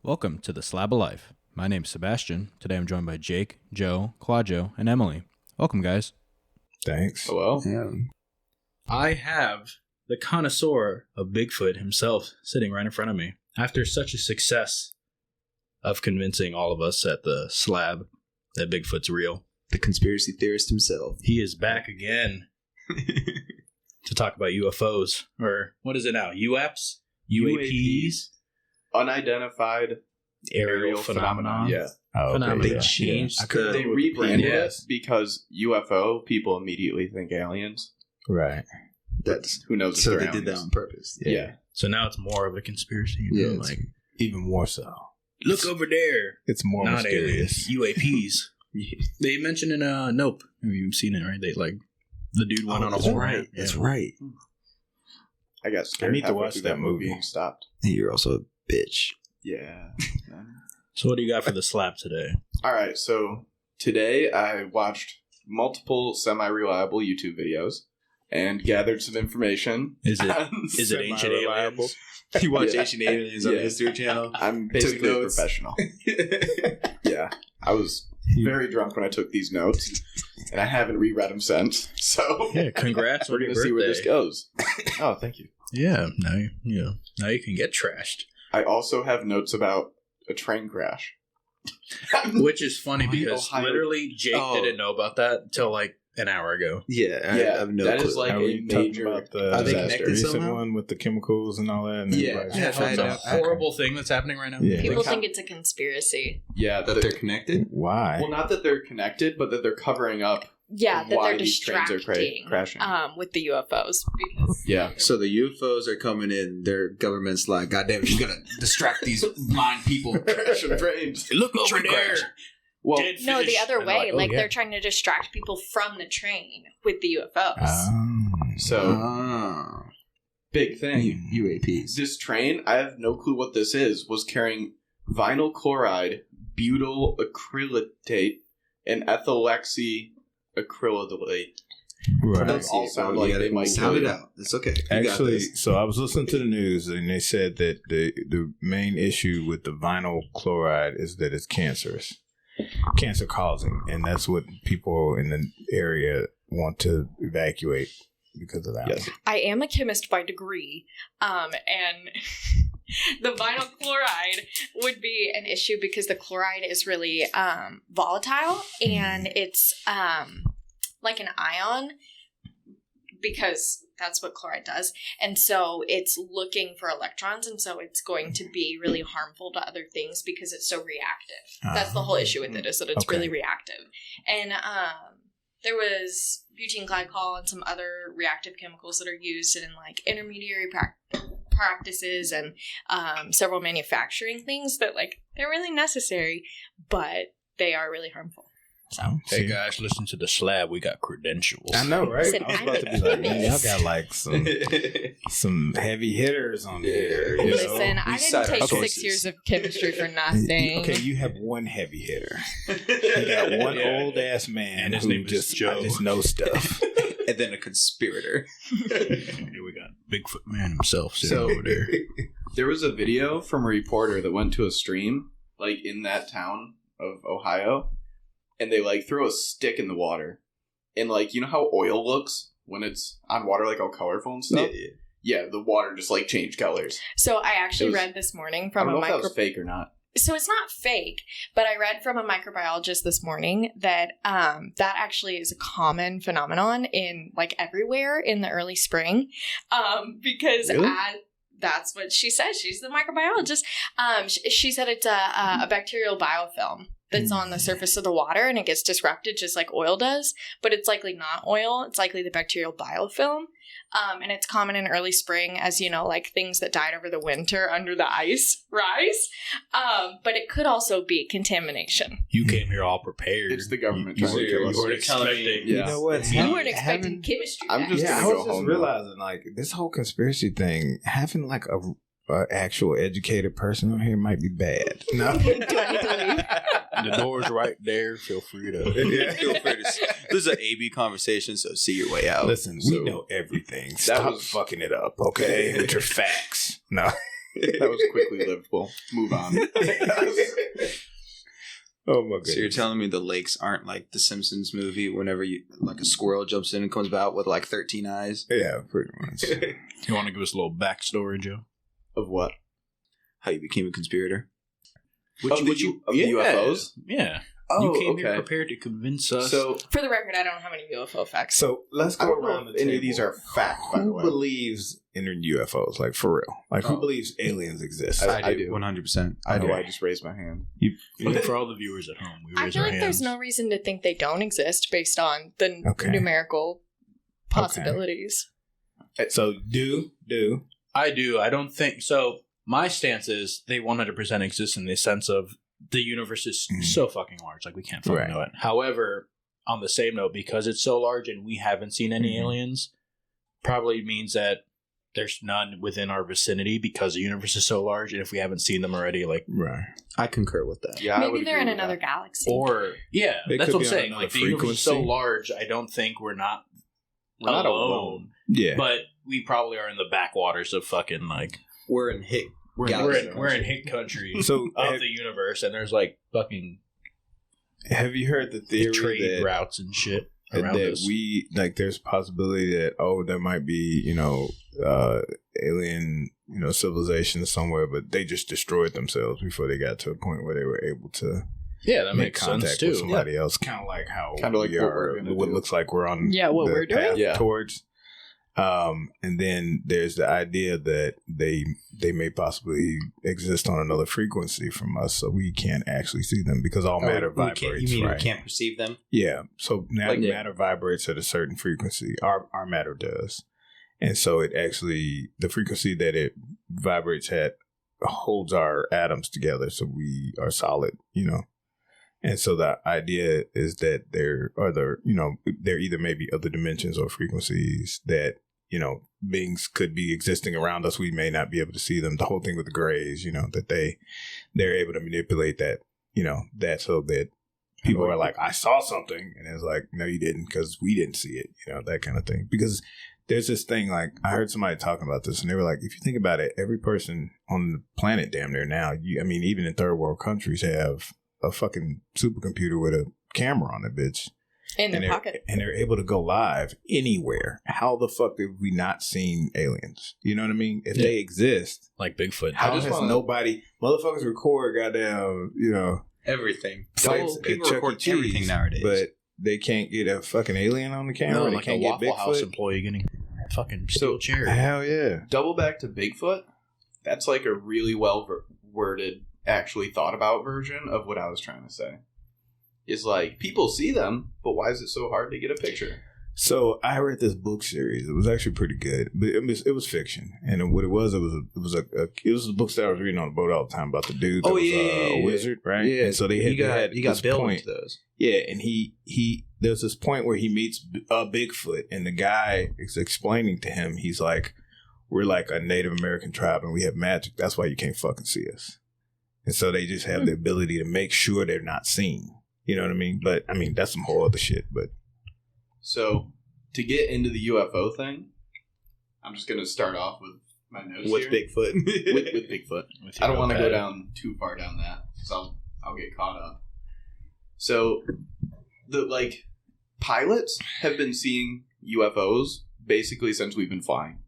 Welcome to the Slab of Life. My name's Sebastian. Today I'm joined by Jake, Joe, Kwajo, and Emily. Welcome, guys. Thanks. Hello. Yeah. I have the connoisseur of Bigfoot himself sitting right in front of me. After such a success of convincing all of us at the Slab that Bigfoot's real, The conspiracy theorist himself. he is back again to talk about UFOs. Or what is it now? UAPs? UAPs? Unidentified Aerial phenomenon? Yeah. Oh, Phenomenon. They Yeah. changed They rebranded Yeah. it because UFO people immediately think aliens. Right. That's who knows if So they're they aliens. did that on purpose. Yeah. So now it's more of a conspiracy. Yeah, know, it's- like, Even more so. look over there. It's more Not mysterious. aliens. UAPs. They mentioned in Nope. Have you seen it, right? They like the dude went on a that's whole right. rant. That's Yeah. right. I got scared. I need to halfway watch through that movie. Being stopped. You're also a bitch. Yeah. So what do you got for the slab today? All right. So today I watched multiple semi-reliable YouTube videos and gathered some information. Is it ancient Semi-reliable. aliens? You watch Yeah. Ancient Aliens on Yeah. the History Channel? I'm basically a notes. professional. Yeah. I was very drunk when I took these notes, and I haven't reread them since. So Yeah, congrats we're on your going to see where this birthday. goes. Oh, thank you. Yeah, now you can get trashed. I also have notes about a train crash. Which is funny because Ohio. literally Jake Oh. didn't know about that until like an hour ago. Yeah, Yeah, I have no that clue. is like Are a we talking major about the Are they disaster. connected recent somehow? one with the chemicals and all that? And Yeah. everybody's- Yeah, It's a I know. horrible thing that's happening right now. Yeah. People They think it's a conspiracy. Yeah, That they're connected? Why? well, not that they're connected, but that they're covering up. Yeah, that Why they're these trains are distracting crashing. with the UFOs. Because Yeah. So the UFOs are coming in. Their government's like, God damn it, you gotta distract these blind people. Crashing trains. Look over Train there. crash. Well, Dead no, fish. the other And they're way. oh, Like yeah. they're trying to distract people from the train with the UFOs. so Ah. big thing. UAPs. This train, I have no clue what this is, was carrying vinyl chloride, butyl acrylate, and ethyloxy acrylate. Right. Those all sound like they might sound kill it you. out. It's okay. You got Actually, this. so I was listening to the news and they said that the main issue with the vinyl chloride is that it's cancerous, cancer causing, and that's what people in the area want to evacuate because of that. Yes. I am a chemist by degree, and the vinyl chloride would be an issue because the chloride is really volatile and it's like an ion because that's what chloride does. And so it's looking for electrons, and so it's going to be really harmful to other things because it's so reactive. That's the whole issue with it, is that it's Okay. really reactive. And there was butene glycol and some other reactive chemicals that are used in like intermediary practices and several manufacturing things that like they're really necessary, but they are really harmful. So Hey guys, listen to the slab. We got credentials. I know, right? Listen, I was I'm about to be a like, man, y'all chemist. got like some heavy hitters on there. You listen, know? I We didn't cite our take 6 sources. years of chemistry for nothing. Okay, you have one heavy hitter. You got one Yeah. old ass man And his who name is just Joe. just knows stuff. And then a conspirator. Here we got Bigfoot man himself sitting So- over there. There was a video from a reporter that went to a stream, like in that town of Ohio, and they like threw a stick in the water. And like, you know how oil looks when it's on water, like all colorful and stuff? Yeah, the water just like changed colors. So I actually It was- read this morning I from don't a know if that micro. was fake or not. So it's not fake, but I read from a microbiologist this morning that that actually is a common phenomenon in like everywhere in the early spring, because Really? that's what she says. She's the microbiologist. She said it's a bacterial biofilm that's on the surface of the water and it gets disrupted just like oil does, but it's likely not oil. It's likely the bacterial biofilm. And it's common in early spring, as you know, like things that died over the winter under the ice rise. But it could also be contamination. You came here all prepared. It's the government You trying to kill us. were expecting. Yeah. You know what? You weren't expecting chemistry. I'm back. just Yeah, I gonna was go just home realizing like this whole conspiracy thing, having like a actual educated person on here might be bad. No, Do I need to leave? The door's right there. Feel free to. Feel free to. This is an AB conversation, so see your way out. listen, So- we know everything. Stop was- fucking it up, okay? With your facts. No, That was quickly lived. We'll move on. Oh my goodness. So you're telling me the lakes aren't like the Simpsons movie whenever you like a squirrel jumps in and comes out with like 13 eyes? Yeah, pretty much. You want to give us a little backstory, Joe? Of what? How you became a conspirator? Of the UFOs? Yeah. Oh, you came here okay. prepared to convince us. So For the record, I don't have any UFO facts. So let's I go don't know around if the any table. of these are fact, by the Who way. believes in UFOs? Like, for real? Like, who Oh. believes aliens exist? I do. 100%. I know. Okay. I just raised my hand. For all the viewers at home, we I raise feel our like hands. there's no reason to think they don't exist based on the Okay. numerical possibilities. So, do. I do. I don't think so. My stance is they 100% exist in the sense of the universe is so fucking large, like we can't fucking Right. know it. However, on the same note, because it's so large and we haven't seen any aliens, probably means that there's none within our vicinity because the universe is so large, and if we haven't seen them already, like, Right. I concur with that. Yeah, I Maybe would they're agree in with another that. galaxy. or yeah, They that's could what I'm be on saying. another Like the universe is so frequency. large, I don't think we're not not alone, Yeah. but we probably are in the backwaters of fucking like We're in Hick. we're Galaxy in Hick country So, of the universe, and there's like fucking have you heard the the theory trade that routes and shit around that us. we like there's a possibility that there might be alien civilization somewhere, but they just destroyed themselves before they got to a point where they were able to Yeah, that make makes contact sense too. with somebody else, kind of like how Kinda like we what are, we're gonna what do. looks like we're on Yeah, what the we're doing. path Yeah. towards. And then there's the idea that they may possibly exist on another frequency from us, so we can't actually see them because all matter vibrates. You mean right? we can't perceive them? Yeah. So Like- matter vibrates at a certain frequency. Our matter does. And so it actually, the frequency that it vibrates at holds our atoms together so we are solid, And so the idea is that there either may be other dimensions or frequencies that, beings could be existing around us. We may not be able to see them. The whole thing with the grays, that they're able to manipulate that, that so that people are like, I saw something. And it's like, no, you didn't because we didn't see it, that kind of thing. Because there's this thing, like, I heard somebody talking about this and they were like, if you think about it, every person on the planet damn near now, even in third world countries have a fucking supercomputer with a camera on it, bitch. In their and pocket. and they're able to go live anywhere. How the fuck have we not seen aliens? You know what I mean? If they exist, Like Bigfoot. how just has wanna- nobody motherfuckers record goddamn, Everything. fights at People Chuck E. record Cheese, everything nowadays. but they can't get a fucking alien on the camera. No, they like a can't get Waffle House Bigfoot. employee getting fucking So- steel chair. Hell yeah. Double back to Bigfoot. That's like a really well worded, actually thought about version of what I was trying to say. Is like, people see them, but why is it so hard to get a picture? So I read this book series. It was actually pretty good, but it was fiction. And what it was a book that I was reading on the boat all the time about the dude that was a wizard, right? Yeah. And so they had you got this Bill point. into those. Yeah, and he there's this point where he meets a Bigfoot, and the guy is explaining to him, he's like, we're like a Native American tribe, and we have magic. That's why you can't fucking see us. And so they just have the ability to make sure they're not seen. You know what I mean? But I mean, that's some whole other shit. But So, to get into the UFO thing, I'm just going to start off with my notes with here. Bigfoot, with Bigfoot. With I don't your want to go notepad. down too far down that, because I'll get caught up. So, the pilots have been seeing UFOs basically since we've been flying.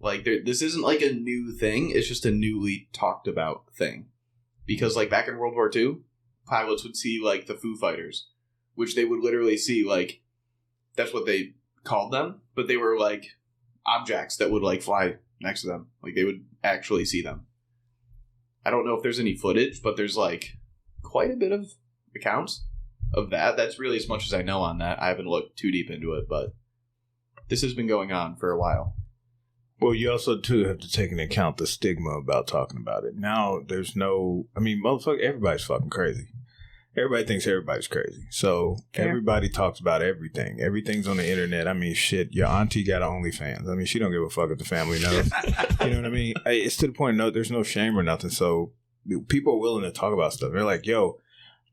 Like, this isn't like a new thing; it's just a newly talked about thing. Because back in World War II, pilots would see the Foo Fighters, which they would literally see that's what they called them, but they were objects that would fly next to them. They would actually see them. I don't know if there's any footage, but there's quite a bit of accounts of that. That's really as much as I know on that. I haven't looked too deep into it, but this has been going on for a while. well, you also too have to take into account the stigma about talking about it. Now, there's no, motherfucker, everybody's fucking crazy. Everybody thinks everybody's crazy. So everybody talks about everything. Everything's on the internet. Shit, your auntie got OnlyFans. She don't give a fuck if the family knows. You know what I mean? It's to the point, there's no shame or nothing. So people are willing to talk about stuff. They're like, yo,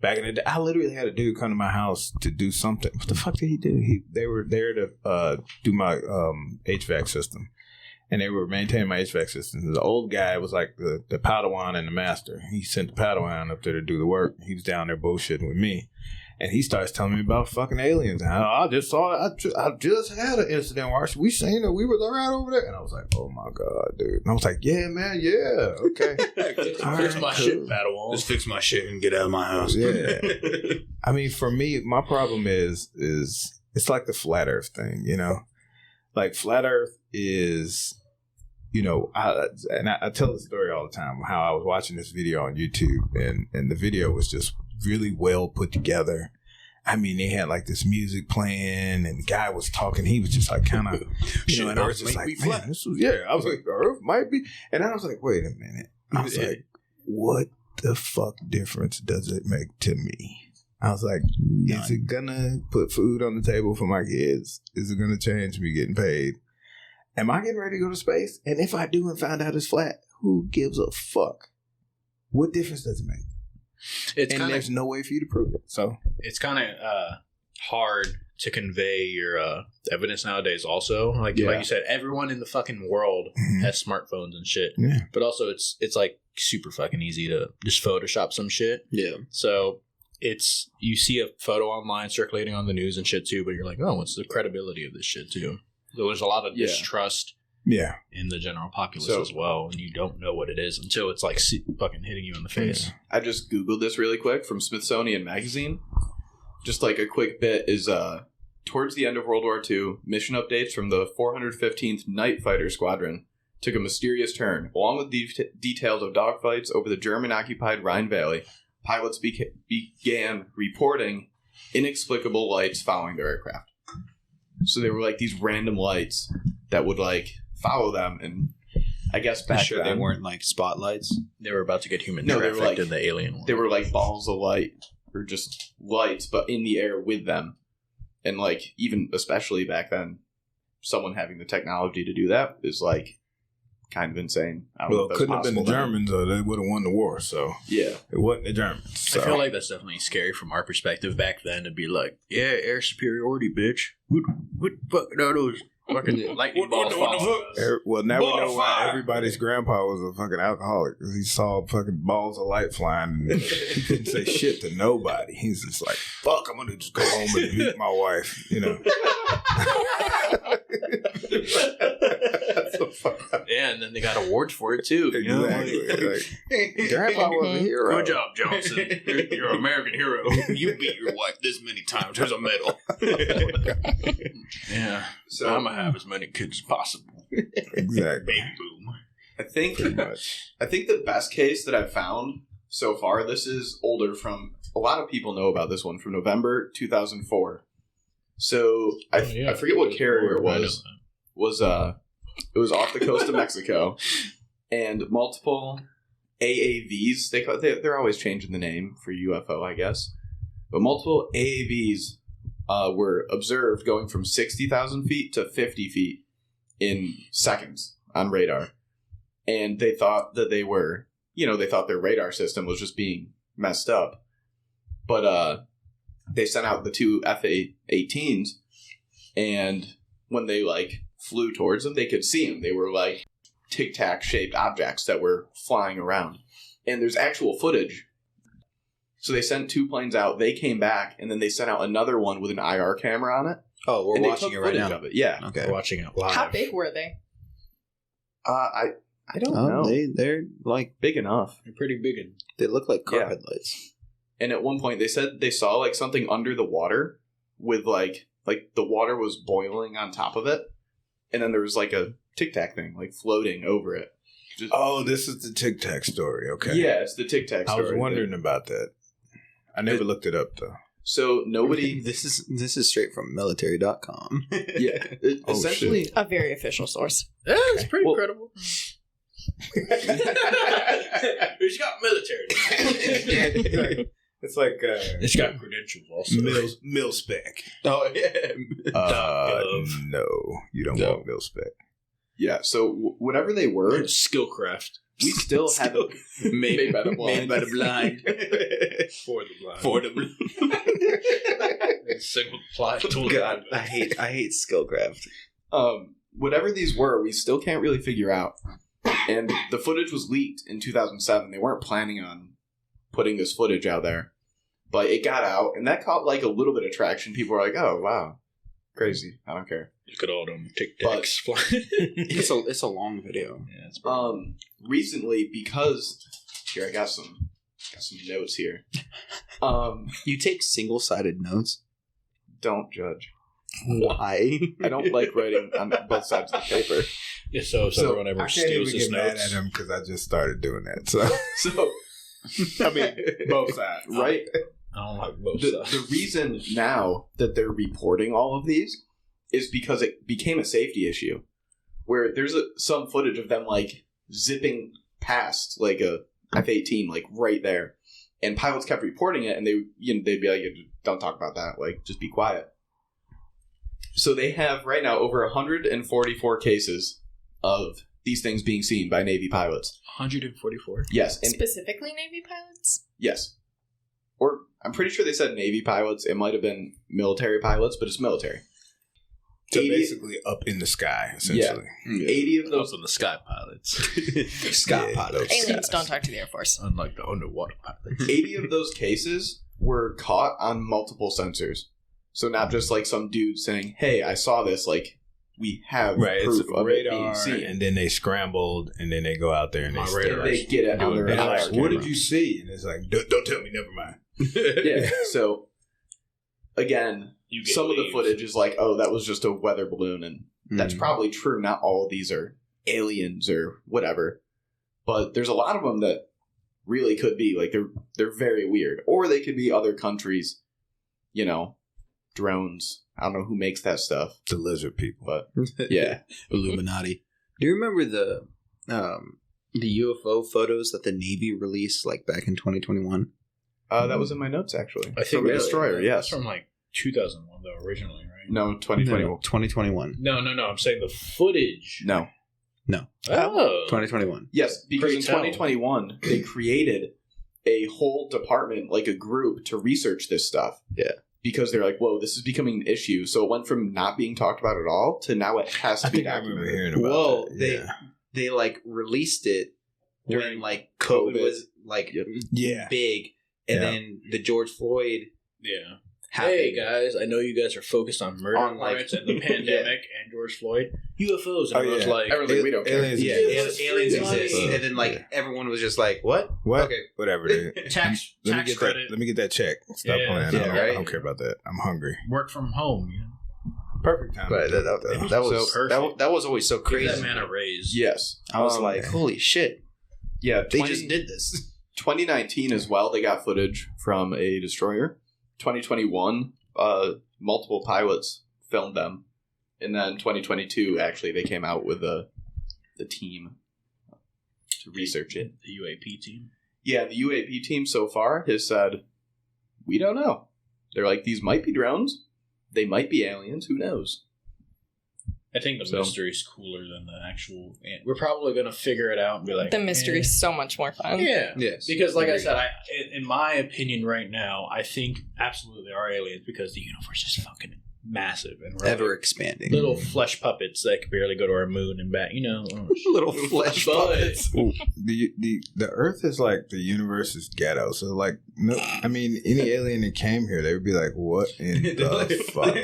back in the day, I literally had a dude come to my house to do something. What the fuck did he do? They were there to do my HVAC system. and they were maintaining my HVAC system. The old guy was like the Padawan and the master. He sent the Padawan up there to do the work. He was down there bullshitting with me. And he starts telling me about fucking aliens. And I just had an incident where we seen it. We were right over there. And I was like, oh my God, dude. And I was like, yeah, man, yeah, okay. Fix my shit, Padawan. Just fix my shit and get out of my house. Yeah. I mean, for me, my problem is it's like the flat earth thing, you know? Like, flat earth is, you know, I tell the story all the time, how I was watching this video on YouTube, and the video was just really well put together. I mean, they had like this music playing, and the guy was talking. He was just like kind of, you know, and I was just like, man, this was, I was like, the Earth might be. And I was like, wait a minute. I was like, what the fuck difference does it make to me? I was like, is it gonna put food on the table for my kids? Is it gonna change me getting paid? Am I getting ready to go to space? And if I do and find out it's flat, who gives a fuck? What difference does it make? There's no way for you to prove it. So it's kind of hard to convey your evidence nowadays. Also, like you said, everyone in the fucking world has smartphones and shit. Yeah. But also, it's like super fucking easy to just Photoshop some shit. Yeah. So you see a photo online circulating on the news and shit too, but you're like, oh, what's the credibility of this shit too? So there's a lot of distrust. Yeah, in the general populace as well, and you don't know what it is until it's like fucking hitting you in the face. I just Googled this really quick from Smithsonian Magazine. Just like a quick bit is towards the end of World War II, mission updates from the 415th Night Fighter Squadron took a mysterious turn. Along with details of dogfights over the German-occupied Rhine Valley, pilots began reporting inexplicable lights following their aircraft. So they were like these random lights that would like follow them, and I guess back then they weren't like spotlights. They were about to get human trafficked in the alien world. They were like balls of light, or just lights, but in the air with them. And like, even especially back then, someone having the technology to do that is like kind of insane. Well, it couldn't have been the Germans, or they would have won the war. So yeah, it wasn't the Germans. So. I feel like that's definitely scary from our perspective back then to be like, yeah, air superiority, bitch. What the fuck are those? Fucking lightning balls. Well, now we know why everybody's grandpa was a fucking alcoholic, because he saw fucking balls of light flying and he couldn't say shit to nobody. He's just like, fuck, I'm gonna just go home and beat my wife, you know. Yeah, and then they got awards for it too. Exactly. You know? Like, grandpa was a hero. Good job, Johnson. You're an American hero. You beat your wife this many times. Here's a medal. Yeah. So I'm gonna have as many kids as possible. Exactly. Big boom. I think the best case that I've found so far, this is older from a lot of people know about this one from November 2004. So I forget what carrier it was. It was off the coast of Mexico, and multiple AAVs. They're always changing the name for UFO, I guess. But multiple AAVs were observed going from 60,000 feet to 50 feet in seconds on radar. And they thought that they thought their radar system was just being messed up. But they sent out the two F-18s, and when they flew towards them, they could see them. They were like tic-tac shaped objects that were flying around. And there's actual footage. So they sent two planes out, they came back, and then they sent out another one with an IR camera on it. Oh, we're watching it right now. Of it. Yeah. Okay. We're watching it live. How big were they? I don't know. They're like big enough. They're pretty big. They look like car headlights. And at one point they said they saw something under the water with like the water was boiling on top of it. And then there was a tic-tac thing floating over it. This is the tic-tac story. Okay. Yeah, it's the tic-tac story. I was wondering about that. I never looked it up though. So nobody. This is straight from military.com. Yeah, essentially a very official source. Yeah, it's pretty credible. It's got military. It's like it's got credentials also. Mil spec. Oh yeah. No, you don't want mil spec. Yeah. So whatever they were, Skillcraft. We still have it made by the blind. Made by the blind. For the blind. For the blind. Single plot tool. God, I hate Skillcraft. whatever these were, we still can't really figure out. And the footage was leaked in 2007. They weren't planning on putting this footage out there. But it got out, and that caught like a little bit of traction. People were like, oh, wow. Crazy. I don't care. Look at all them tic-tacs flying. It's a long video. Yeah, it's recently, because... Here, I got some notes here. You take single-sided notes? Don't judge. Why? I don't like writing on both sides of the paper. Yeah, so everyone ever I can't steals even his get mad notes. at him because I just started doing that. So So, I mean, both sides, right? I don't like both The sides. reason now that they're reporting all of these is because it became a safety issue. Where there's some footage of them, like, zipping past, like, a F-18, like, right there. And pilots kept reporting it, and they'd be like, don't talk about that. Like, just be quiet. So they have, right now, over 144 cases of these things being seen by Navy pilots. 144? Yes. And Specifically Navy pilots? yes. Or, I'm pretty sure they said Navy pilots. It might have been military pilots, but it's military. so 80 basically up in the sky, essentially. 80 of Those those... are the sky pilots. Scott pilots. Aliens don't talk to the Air Force. Unlike the underwater pilots. 80 of those cases were caught on multiple sensors. So not just like some dude saying, hey, I saw this, like, we have Right, proof it's of radar, it being seen. and then they scrambled, and then they go out there and they My stare. radar. They get it on their And they're IR like, what did camera. you see? And it's like, don't tell me, never mind. Yeah, so, again, You get some of the waves. footage is like, oh, that was just a weather balloon, and that's probably true. Not all of these are aliens or whatever, but there's a lot of them that really could be. Like, they're very weird. Or they could be other countries, you know, drones. I don't know who makes that stuff, The lizard people. but yeah. Illuminati. Do you remember the UFO photos that the Navy released like back in 2021? That was in my notes, actually. I think From a destroyer, yes. That's from like 2001 though, originally, right? No, 2021. 2021. No. I'm saying the footage. No. Oh. 2021. Yes, because Pray in tell. 2021, they created a whole department, like a group, to research this stuff. Yeah. Because they're like, whoa, this is becoming an issue. So it went from not being talked about at all to now it has to I be think I remember documented. hearing about Whoa, that. they like released it During when like COVID COVID. was like Yeah. big, and Yeah. then the George Floyd Yeah. happened. Hey guys, I know you guys are focused on murder On, like- hornets and the pandemic and George Floyd. UFOs, and Oh, everyone's yeah. like, Everyone's like, we don't care. Aliens Yeah, exist. aliens Money. exist, and then like everyone was just like, "What? What? Okay. Whatever, dude. tax Let me tax get credit, that. Let me get that check. Stop Yeah, playing. yeah, I right. don't care about that. I'm hungry. work from home. You know? Perfect time. But to do it, though. that was perfect. that was always so Give crazy. that man a raise. Yes. I was like, "Holy shit! yeah, They just did this." 2019 as well, they got footage from a destroyer. 2021, multiple pilots filmed them. And then 2022, actually, they came out with the team to research it. The UAP team. Yeah, the UAP team so far has said, we don't know. They're like, these might be drones. They might be aliens. Who knows? I think the So- mystery's cooler than the actual. We're probably gonna figure it out and be like, The mystery is so much more fun. Yeah. Yes, Because, like I Agreed. said, in my opinion, right now, I think absolutely there are aliens because the universe is fucking massive and we're ever like expanding. little flesh puppets that can barely go to our moon and back. You know, little flesh puppets. Ooh, the Earth is like the universe's ghetto. So like, no, I mean, any alien that came here, they would be like, "What in the fuck?"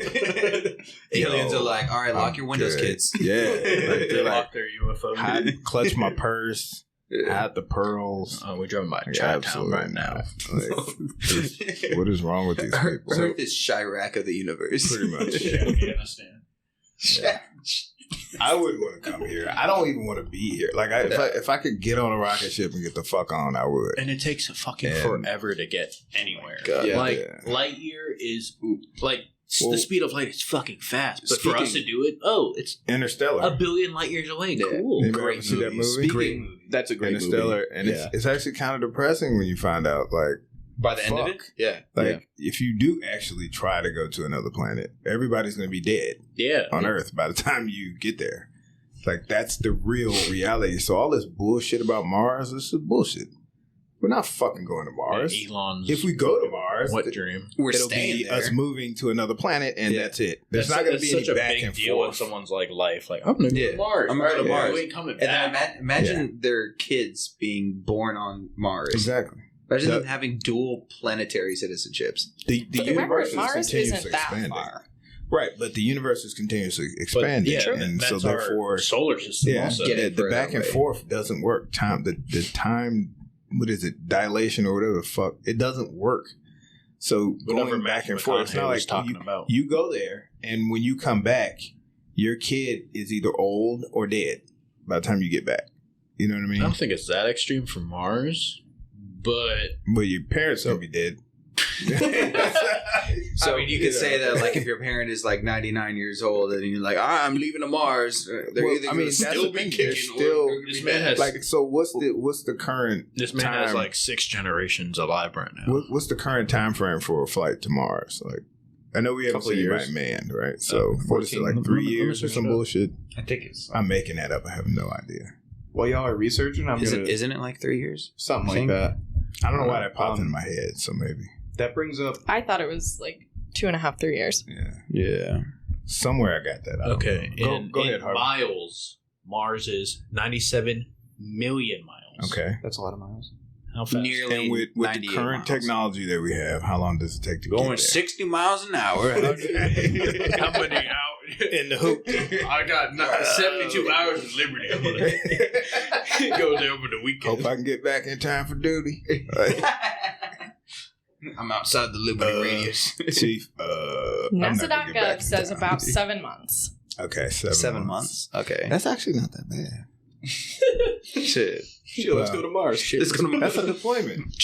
Aliens Yo, are like, "All right, lock I'm your windows, good." kids." Yeah, like, they they're like, lock their UFO. hide, clutch my purse, hide the pearls. Oh, we're driving by Yeah, Chinatown absolutely right now. Like, what is wrong with these people? Earth is Chirac of the universe. Pretty much. Yeah, we understand. Yeah. I wouldn't want to come here. I don't even want to be here. Like, if I could get on a rocket ship and get the fuck on, I would. And it takes fucking And- forever to get anywhere. God. Yeah. Like Yeah. light year is like Well, the speed of light is fucking fast, but for us to speaking- do it, it's Interstellar. a billion light years away. Yeah. Cool. Anybody ever see that movie? Speaking, that's a great Interstellar, movie. and Yeah. it's actually kind of depressing when you find out, like, By the end of Fuck. it, yeah. like if you do actually try to go to another planet, everybody's going to be dead Yeah. on Earth by the time you get there. Like, that's the real reality. So all this bullshit about Mars, this is bullshit. We're not fucking going to Mars. Yeah, Elon's if we go to Mars, what dream? It'll be us moving to another planet, and that's it. There's not going to be such any a back big and deal forth. in someone's like life. Like I'm gonna go to Mars. I'm gonna go to Mars. We ain't coming And back. then imagine their kids being born on Mars. Exactly. Imagine them having dual planetary citizenships. The remember, universe is Mars continuously isn't that expanding. far. Right, but the universe is continuously expanding, and that's so therefore, our solar system. yeah, Also. the back and forth doesn't work. The time, what is it, dilation or whatever the fuck, it doesn't work. So Whatever going back and forth, it's not like talking about. You go there, and when you come back, your kid is either old or dead by the time you get back. You know what I mean? I don't think it's that extreme for Mars, but your parents will be dead. So you could say that, like, if your parent is like 99 years old and you're like, I'm leaving to Mars, they're either going to still be kicking or this man has like. So what's the current? This man time, has like 6 generations alive right now. What's the current time frame for a flight to Mars? Like, I know we haven't seen anybody manned, right? So what is it, like 3 years or some bullshit? I think it's. I'm making that up. I have no idea. While y'all are researching, Isn't it like 3 years? something like that. I don't know why that popped in my head. So maybe That brings up. I thought it was like 2.5, 3 years. yeah. Somewhere I got that. I don't Okay, know. Go ahead, Harvey. miles, Mars is 97 million miles. Okay. That's a lot of miles. How fast? Nearly And with the 98 current miles. technology that we have, how long does it take to get Going there? 60 miles an hour. How many out in the hoop? I got 72 hours of liberty. I'm gonna go there over the weekend. Hope I can get back in time for duty. I'm outside the Liberty radius. Chief, I'm not gonna get back NASA.gov in says time. about 7 months. Okay, 7 months. Okay. That's actually not that bad. Shit. Let's go to Mars. Let's go to That's a deployment.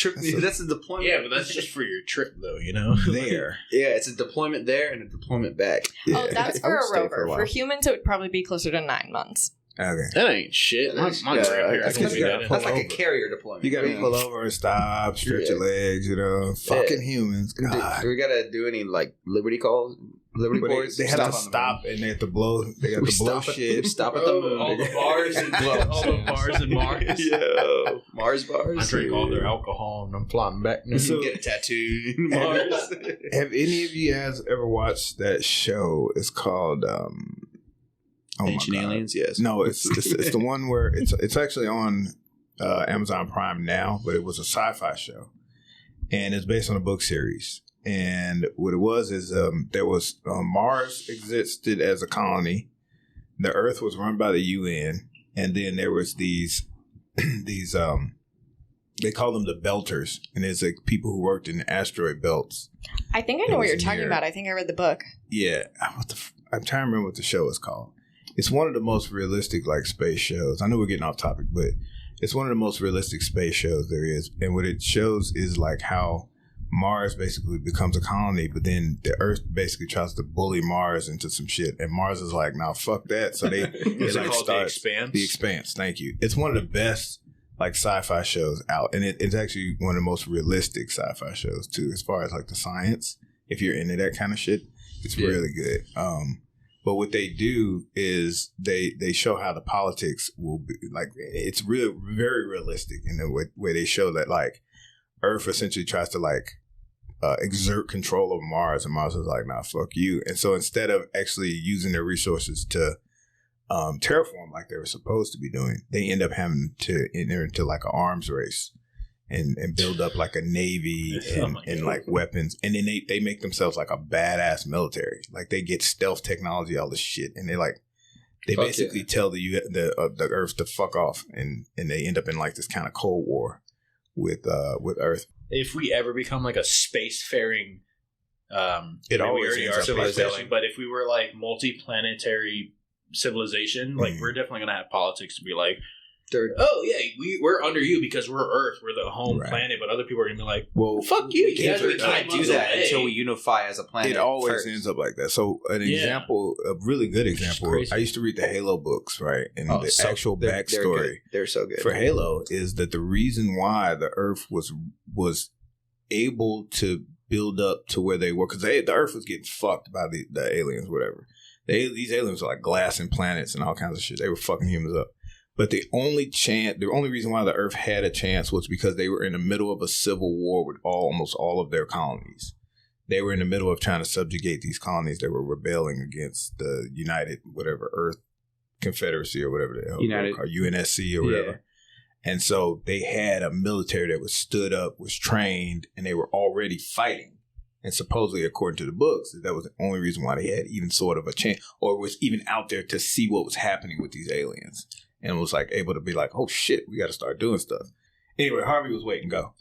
That's a deployment. Yeah, but that's just for your trip, though. You know. There. Yeah, it's a deployment there and a deployment back. Yeah. Oh, that's I for would a stay rover. for a while. For humans, it would probably be closer to 9 months. Okay. That ain't shit. My Yeah, grandparents that's would be good. that. That's like a over. carrier deployment. You gotta pull over and stop, stretch your legs, fucking humans. God. Do we gotta do any like Liberty calls? Liberty But boards? they have to on the stop and they have to blow. They have moon. to blow Stop shit. Stop at the moon. all the bars and all the bars and Mars. Yeah. Mars bars. I drink all their alcohol and I'm flying back. So- Get a tattoo. Mars. Have any of you guys ever watched that show? It's called Ancient Aliens. Yes. No, it's the one where it's actually on Amazon Prime now, but it was a sci-fi show, and it's based on a book series. And what it was is there was Mars existed as a colony, the Earth was run by the UN, and then there was these they call them the Belters, and it's like people who worked in the asteroid belts. I think I know what you're talking about. I think I read the book. Yeah, I'm trying to remember what the show is called. It's one of the most realistic like space shows. I know we're getting off topic, but it's one of the most realistic space shows there is. And what it shows is like how Mars basically becomes a colony, but then the Earth basically tries to bully Mars into some shit, and Mars is like, "Nah, fuck that." So they Is it called The Expanse? The Expanse. Thank you. It's one of the best like sci-fi shows out, and it's actually one of the most realistic sci-fi shows too, as far as like the science. If you're into that kind of shit, it's really good. But what they do is they show how the politics will be like. It's really very realistic in the way they show that like Earth essentially tries to like exert control over Mars, and Mars is like, nah, fuck you. And so instead of actually using their resources to terraform like they were supposed to be doing, they end up having to enter into like an arms race and build up like a navy and like weapons. And then they make themselves like a badass military. Like they get stealth technology, all this shit. And they basically tell the Earth to fuck off. And they end up in like this kind of Cold War with Earth. If we ever become like a spacefaring, It always we already ends are up civilization. like that. But if we were like multi-planetary civilization, like we're definitely gonna have politics to be like, oh yeah, we're under you because we're Earth, we're the home planet. But other people are gonna be like, well, fuck you, you guys are We can't do that until we unify as a planet. It always first. ends up like that. So an example, a really good example, crazy. I used to read the Halo books, right? And the so actual they're backstory good. They're so good. for Halo is that the reason why the Earth was able to build up to where they were, because the Earth was getting fucked by the aliens, whatever. These aliens were like glassing planets and all kinds of shit. They were fucking humans up. But the only reason why the Earth had a chance was because they were in the middle of a civil war with almost all of their colonies. They were in the middle of trying to subjugate these colonies that were rebelling against the United, whatever, Earth Confederacy or whatever the hell, United, or UNSC or whatever. Yeah. And so they had a military that was stood up, was trained, and they were already fighting. And supposedly, according to the books, that was the only reason why they had even sort of a chance, or was even out there to see what was happening with these aliens, and was like able to be like, "Oh shit, we got to start doing stuff." Anyway, Harvey was waiting. Go.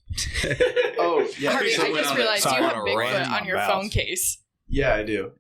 Oh yeah, Harvey, I just realized you have Bigfoot on your phone bounce. case. Yeah, I do.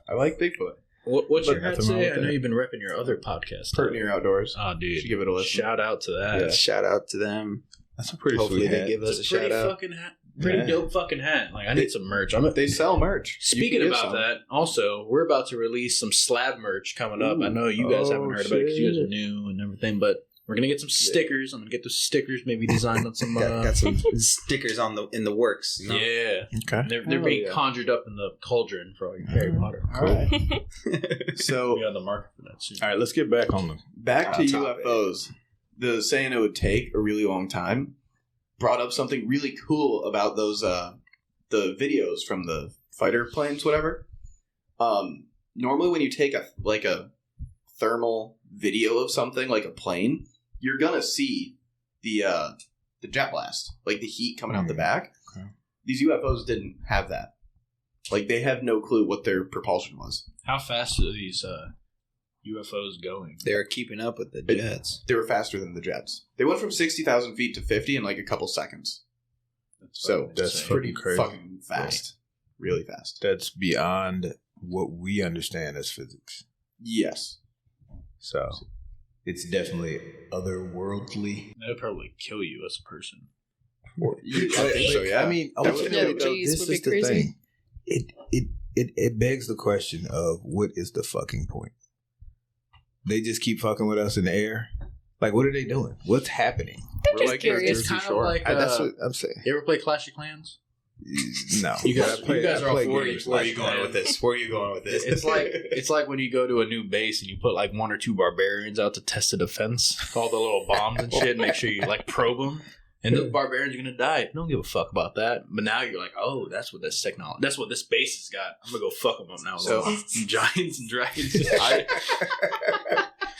I like Bigfoot. What's your hat nothing wrong say? with I know that. you've been repping your other podcast. Pert Near Outdoors. Oh, dude. Should give it a listen. Shout out to that. Yeah. Shout out to them. That's a pretty Hopefully sweet they hat. give us a It's a pretty shout out. fucking hat. Pretty dope fucking hat. Like, I need some merch. They sell merch. Speaking about that, also, we're about to release some Slab merch coming up. I know you guys haven't heard about it because you guys are new and everything, but we're gonna get some stickers. I'm gonna get those stickers maybe designed on some. Got some stickers in the works. You know? Yeah, Okay. they're being conjured up in the cauldron for all your Harry Potter. All right. So We got the market for that soon. All right, let's get back on the. back to topic. UFOs. The saying it would take a really long time brought up something really cool about those the videos from the fighter planes, whatever. Normally, when you take a thermal video of something like a plane, you're gonna see the jet blast, like the heat coming out the back. Okay. These UFOs didn't have that. Like, they have no clue what their propulsion was. How fast are these UFOs going? They're keeping up with the jets. They were faster than the jets. They went from 60,000 feet to 50 in like a couple seconds. So That's insane. pretty crazy. fucking fast. Really fast. That's beyond what we understand as physics. Yes. So it's definitely otherworldly. That would probably kill you as a person. I think so, yeah. I mean, That would- ultimately, No, though, geez, this would be is the crazy. thing. It begs the question of what is the fucking point? They just keep fucking with us in the air. Like, what are they doing? What's happening? They're We're just like curious. It's kind of Shore. like That's what I'm saying. you ever play Clash of Clans? No, You guys- I you guys are all play 40. games. Where are you going with this? Where are you going with It's like when you go to a new base and you put like one or two barbarians out to test the defense, all the little bombs and shit. Make sure you like probe them, and those barbarians are gonna die. You don't give a fuck about that. But now you're like, oh, that's what this technology, that's what this base has got. I'm gonna go fuck them up now. So- Some giants and dragons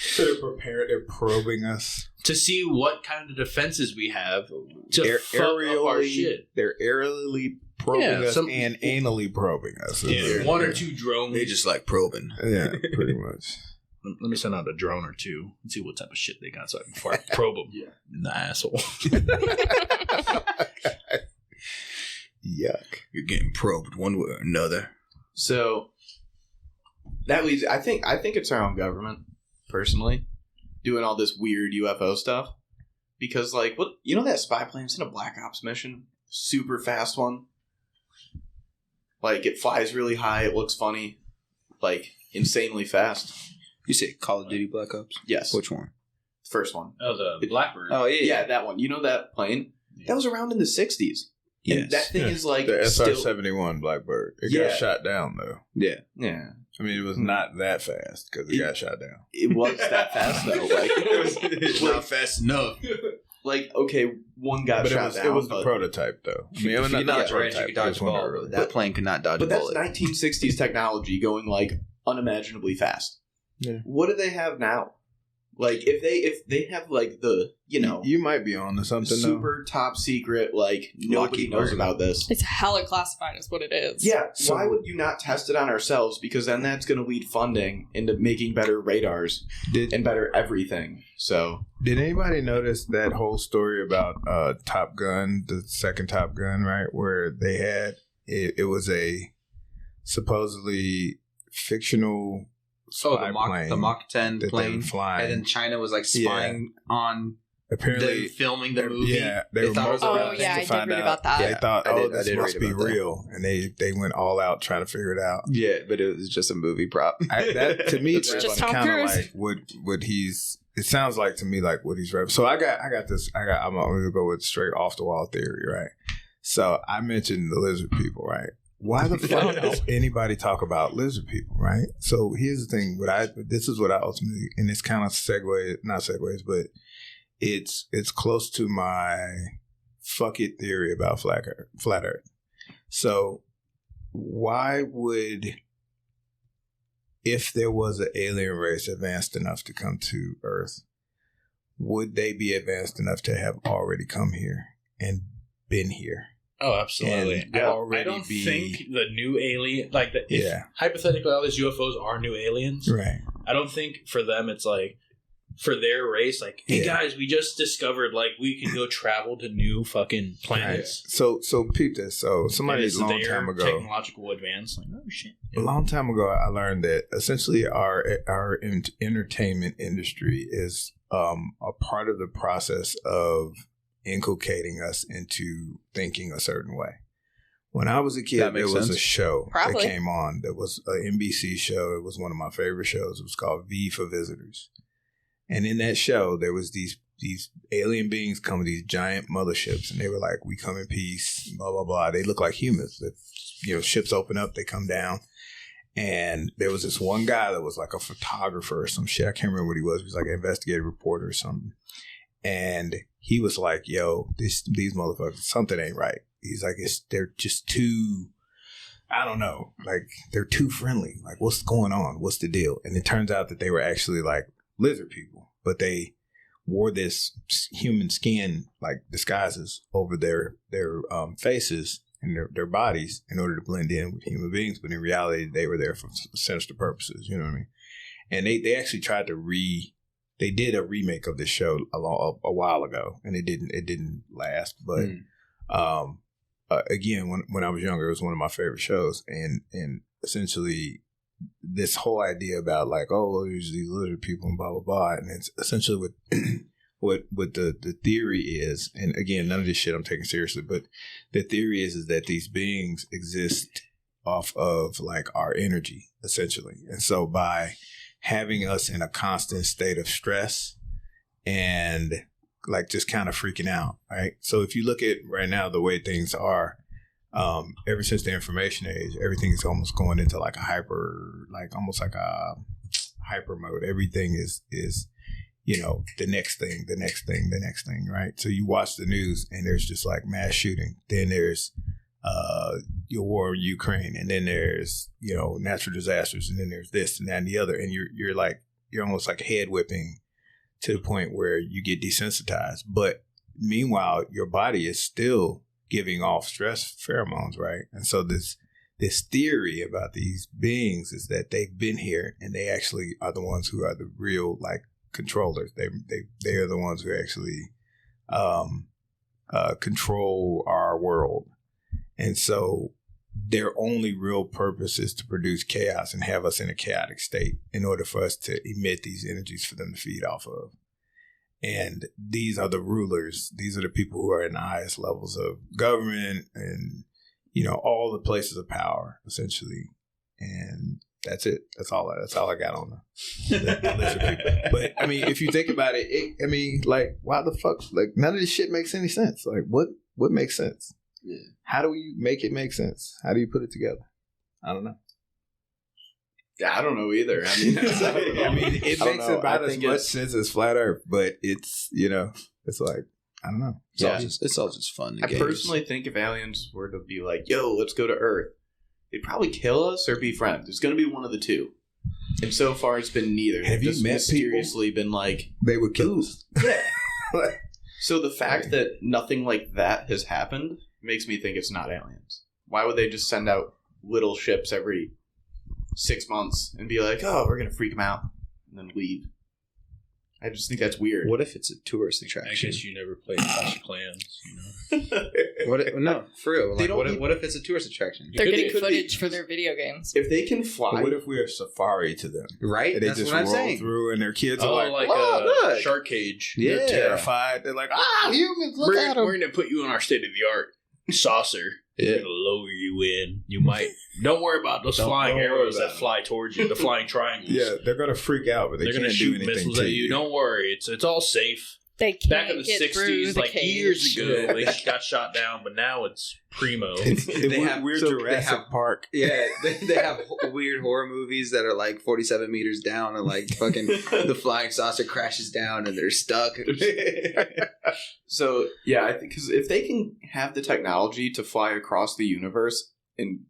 So they're prepared. They're probing us. to see what kind of defenses we have to fuck up our shit. They're aerially probing Yeah, us some- and anally probing us. Yeah, one or two drones. They just like probing. Yeah, pretty much. Let me send out a drone or two and see what type of shit they got so I can probe them in the asshole. Yuck. You're getting probed one way or another. So that leads. I think it's our own government, personally, doing all this weird UFO stuff. Because, like, what, you know that spy plane's in a Black Ops mission, super fast one. Like, it flies really high. It looks funny, like insanely fast. You say Call of Duty Black Ops? Yes, Which one? first one. Oh, the Blackbird. Oh yeah, Yeah, that one. You know that plane? That was around in the 60s. Yes. And that thing is like The still. SR-71 Blackbird. It Yeah. got shot down, though. Yeah. Yeah, I mean, it was not that fast because it got shot down. it was that fast though. Like, It's not fast enough. like okay, one got But shot down. it was the but- prototype, though. I mean, it If was you not dodge the a wrench, prototype. you could dodge it was a one of the ball. early- That plane could not dodge But a that's bullet. 1960s technology going like unimaginably fast. Yeah. What do they have now? Like if they have like the You might be on to something, super top secret, like nobody Lockheed knows Martin. about this. It's hella classified, is what it is. Yeah, So- why would you not test it on ourselves? Because then that's going to lead funding into making better radars Did and better everything. So Did anybody notice that whole story about Top Gun, the second Top Gun, right? Where they had it was a supposedly fictional spy plane the Mach 10 that they plane. were flying. And then China was like spying on Apparently, them filming the movie. yeah, they were thought it was mobilizing Oh real. yeah, to I did find read out. about that. They thought, I oh, did this must read be about that. real, and they went all out trying to figure it out. Yeah, but it was just a movie prop. That to me, It's that's just Tom kind of Cruise. like what he's. It sounds like to me like what he's rep. So I'm gonna go with straight off the wall theory, right? So I mentioned the lizard people, right? why the fuck does anybody talk about lizard people, right? So here's the thing. This is what I ultimately, and it's kind of not segues, but it's close to my fuck it theory about flat Earth. So why would, if there was an alien race advanced enough to come to Earth, would they be advanced enough to have already come here and been here? Oh, absolutely. I don't think the new alien, like, hypothetically, all these UFOs are new aliens. Right. I don't think for them it's like, for their race, like, hey guys, we just discovered, like, we can go travel to new fucking planets. Right. So peep this. So somebody a long time ago, technological advance, like, oh shit. A long time ago, I learned that essentially our entertainment industry is a part of the process of inculcating us into thinking a certain way. When I was a kid, there was a show that came on that was an NBC show. It was one of my favorite shows. It was called V for Visitors. And in that show, there was these alien beings come with these giant motherships, and they were like, we come in peace, blah, blah, blah. They look like humans. Ships open up, they come down. And there was this one guy that was like a photographer or some shit. I can't remember what he was. He was like an investigative reporter or something. And he was like, yo, these motherfuckers, something ain't right. He's like, they're just too, I don't know, like, they're too friendly. Like, what's going on? What's the deal? And it turns out that they were actually like lizard people, but they wore this human skin, like disguises over their faces and their bodies in order to blend in with human beings. But in reality, they were there for sinister purposes. You know what I mean? And they actually tried to they did a remake of this show a while ago, and it didn't last. But again, when I was younger, it was one of my favorite shows, and essentially this whole idea about like, oh, there's these lizard people and blah blah blah, and it's essentially what the theory is. And again, none of this shit I'm taking seriously, but the theory is that these beings exist off of like our energy, essentially, and so by having us in a constant state of stress and like just kind of freaking out, right? So if you look at right now the way things are, ever since the information age, everything is almost going into like almost like a hyper mode. Everything is the next thing, right? So you watch the news and there's just like mass shooting. Then there's your war in Ukraine, and then there's natural disasters, and then there's this and that and the other, and you're almost like head whipping to the point where you get desensitized. But meanwhile, your body is still giving off stress pheromones, right? And so this theory about these beings is that they've been here, and they actually are the ones who are the real like controllers. They are the ones who actually control our world. And so their only real purpose is to produce chaos and have us in a chaotic state in order for us to emit these energies for them to feed off of. And these are the rulers. These are the people who are in the highest levels of government and, all the places of power, essentially. And that's it. That's all I got on the lizard people. But, I mean, if you think about it, like, why the fuck? Like, none of this shit makes any sense. Like, what makes sense? Yeah. How do we make it make sense? How do you put it together? I don't know. Yeah, I don't know either. It makes about as much sense as flat Earth, but it's it's like, I don't know. It's all just fun. I personally think if aliens were to be like, "Yo, let's go to Earth," they'd probably kill us or be friends. There's going to be one of the two. And so far, it's been neither. Have you met mysteriously people? Been like, they would kill us. Yeah. So the fact that nothing like that has happened makes me think it's not aliens. Why would they just send out little ships every 6 months and be like, oh, we're going to freak them out and then leave? I just think that's weird. What if it's a tourist attraction? I guess you never played Clash of Clans, No, for real. Like, what if it's a tourist attraction? They're getting footage for their video games. If they can fly. But what if we're a safari to them? Right? And they that's just what I'm roll saying. through and their kids are like a shark cage. Yeah. They're terrified. They're like, humans, look at them. We're going to put you in our state-of-the-art saucer. We're going to lower you in. You might. Don't worry about those flying arrows that fly towards you, the flying triangles. Yeah, they're going to freak out, but they're going to shoot do anything missiles at you. Don't worry. It's all safe. They can't Back in the get through 60s, the like cage. years ago, they got shot down, but now it's primo. We're Jurassic Park. Yeah, they have weird horror movies that are like 47 meters down and like fucking the flying saucer crashes down and they're stuck. So, yeah, I think because if they can have the technology to fly across the universe and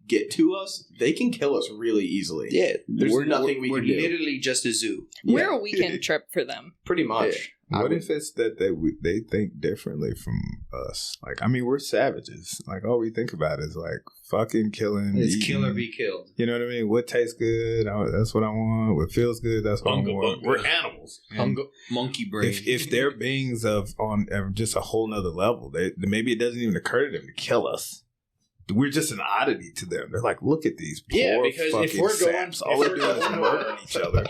get to us, they can kill us really easily. Yeah, There's nothing we we're can do. literally just a zoo. We're a weekend trip for them. Pretty much. What if it's that they think differently from us? Like, I mean, we're savages. Like, all we think about is like fucking killing. It's eating. kill or be killed. You know what I mean? What tastes good? That's what I want. What feels good? That's what I want. We're animals. Monkey brain. If they're beings of just a whole nother level, maybe it doesn't even occur to them to kill us. We're just an oddity to them. They're like, look at these poor because fucking if we're going, saps. All they're doing is murdering each other.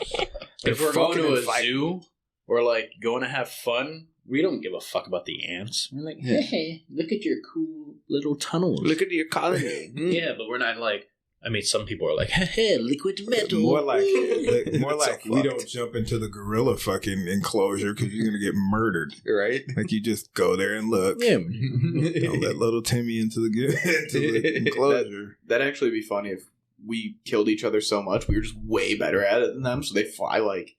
If we're going to a fighting. zoo or like going to have fun, we don't give a fuck about the ants. We're like, hey, look at your cool little tunnels. Look at your colony. Yeah, but we're not like. I mean, some people are like, hey, liquid metal. More like So we fucked. don't jump into the gorilla fucking enclosure because you're gonna get murdered. Right? Like you just go there and look. Yeah, Don't let little Timmy into the enclosure. That'd actually be funny if we killed each other so much we were just way better at it than them, so they fly like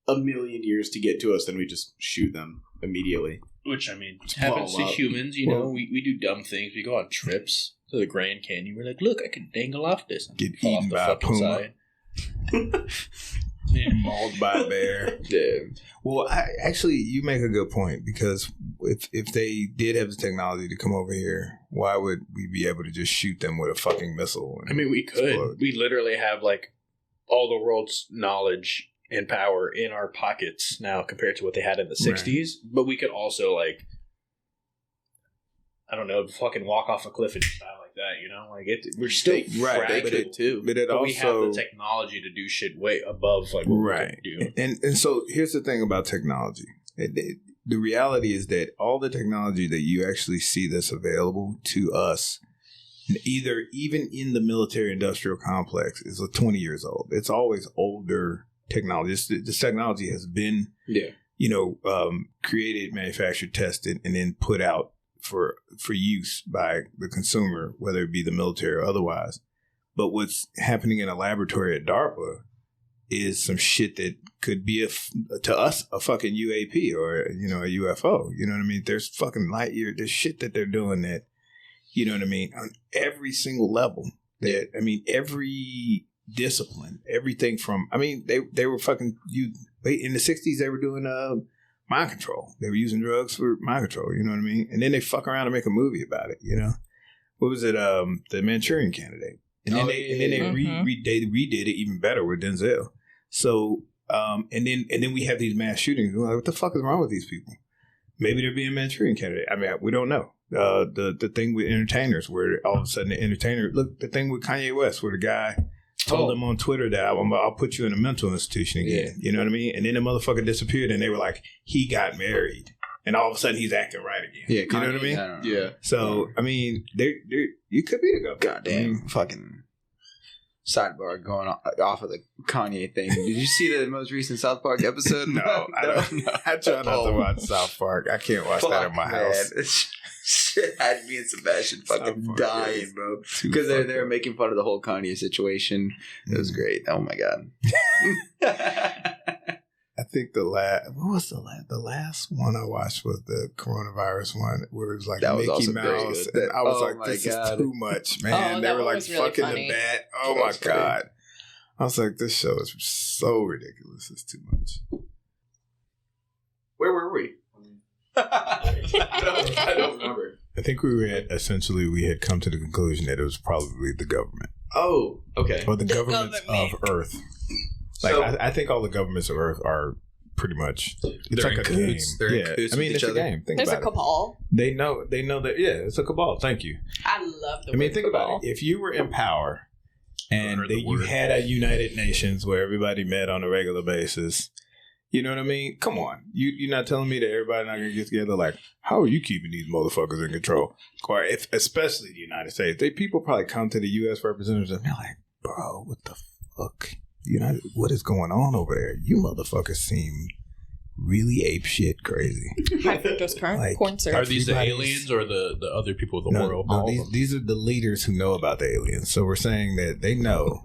a million years to get to us, then we just shoot them immediately. which I mean Just happens blow to 'em up. humans. You know, we do dumb things. We go on trips to the Grand Canyon. We're like, look, I can dangle off this. Get Fall eaten off the by a fucking puma. side. Yeah. Mauled by a bear. Yeah. Well, actually, you make a good point because if they did have the technology to come over here, why would we be able to just shoot them with a fucking missile? I mean, we could. explode? We literally have like all the world's knowledge and power in our pockets now compared to what they had in the 60s. But we could also like, I don't know, fucking walk off a cliff and die like that. You know, like we're still Right, They fragile, could too. But it but also we have the technology to do shit way above like what right. we can do. And so here's the thing about technology. The reality is that all the technology that you actually see that's available to us, even in the military industrial complex, is 20 years old. It's always older technology. This technology has been, created, manufactured, tested, and then put out for use by the consumer, whether it be the military or otherwise. But what's happening in a laboratory at DARPA is some shit that could be to us a fucking UAP or a UFO. You know what I mean? There's fucking light year. There's shit that they're doing that, you know what I mean, on every single level. That every discipline, everything from. I mean, they were fucking in the 60s. They were doing mind control. They were using drugs for mind control. You know what I mean? And then they fuck around and make a movie about it. You know, what was it? The Manchurian Candidate. And then they redid it even better with Denzel. So and then we have these mass shootings. We're like, what the fuck is wrong with these people? Maybe they're being Manchurian Candidate. I mean, we don't know. The thing with entertainers, where all of a sudden the entertainer, look, the thing with Kanye West, where the guy told him on Twitter that I'll put you in a mental institution again. Yeah. You know what I mean? And then the motherfucker disappeared, and they were like, he got married. And all of a sudden, he's acting right again. Yeah, you know what I mean? Yeah. So, I mean, you could be the government. Goddamn fucking sidebar going off of the Kanye thing. Did you see the most recent South Park episode? No, I don't. I try not to watch South Park. I can't watch that in my house. Shit had me and Sebastian fucking dying, bro. Because they're making fun of the whole Kanye situation. It was great. Oh my god. I think the last one I watched was the coronavirus one, where it was like that was Mickey Mouse, and I was like, "This is too much, man." They were like fucking really the bat. Oh my god! I was like, "This show is so ridiculous. It's too much." Where were we? I don't remember. I think we had come to the conclusion that it was probably the government. Oh, okay. Or the governments of Earth. Like, so, I think all the governments of Earth are pretty much. It's like a game. I mean, it's a game. There's a cabal. They know that. Yeah, it's a cabal. Thank you. I love the. I mean, think about it. If you were in power, and you had a United Nations where everybody met on a regular basis, you know what I mean? Come on, you're not telling me that everybody not gonna get together? Like, how are you keeping these motherfuckers in control? Especially the United States. People probably come to the U.S. representatives and they're like, "Bro, what the fuck? What is going on over there? You motherfuckers seem really ape shit crazy. High fructose corn syrup. Are these the Everybody's- aliens or the other people of the world? No, these are the leaders who know about the aliens. So we're saying that they know,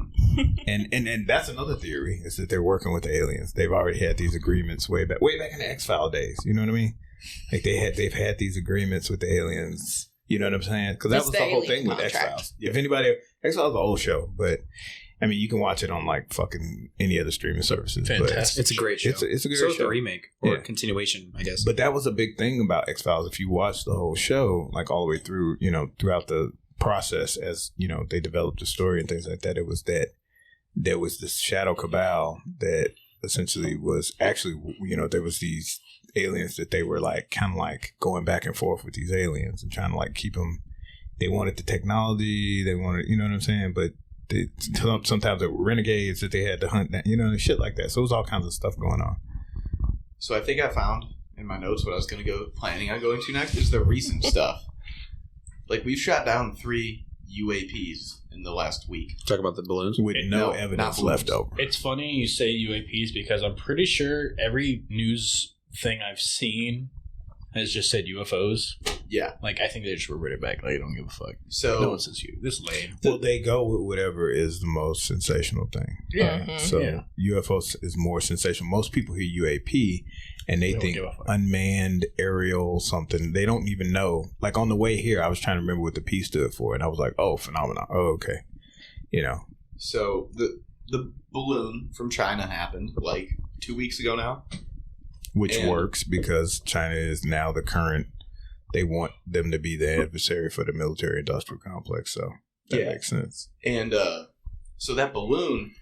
and that's another theory is that they're working with the aliens. They've already had these agreements way back in the X-File days. You know what I mean? Like they've had these agreements with the aliens. You know what I'm saying? Because that It's was the the whole alien thing with contract. X-Files. If anybody, X-Files is an old show, but I mean you can watch it on like fucking any other streaming services. but Fantastic. It's a great show. It's a great so is show. the remake or Yeah. continuation, I guess. But that was a big thing about X-Files. If you watch the whole show, like all the way through, you know, throughout the process as, you know, they developed the story and things like that, it was that there was this shadow cabal that essentially was actually, you know, there was these aliens that they were like kind of like going back and forth with these aliens and trying to like keep them. They wanted the technology. They wanted, you know what I'm saying? But sometimes there were renegades that they had to hunt, you know, and shit like that. So it was all kinds of stuff going on. So I think I found in my notes what I was going to go planning on going to next is the recent stuff. Like we've shot down 3 UAPs in the last week. Talk about the balloons. With no not evidence balloons. left over. It's funny you say UAPs because I'm pretty sure every news thing I've seen has just said UFOs. Yeah. Like, I think they just rewrote it back. Like, I don't give a fuck. So No one says you. This is lame. Well, they go with whatever is the most sensational thing. Yeah. Mhm. So Yeah. UFOs is more sensational. Most people hear UAP and they They don't think give a fuck. unmanned aerial something. They don't even know. Like on the way here, I was trying to remember what the P stood for, and I was like, "Oh, phenomenon. Oh, okay." You know, So the balloon from China happened like 2 weeks ago now. which And- works because China is now the current. They want them to be the adversary for the military-industrial complex. So that Yeah. makes sense. And so that balloon,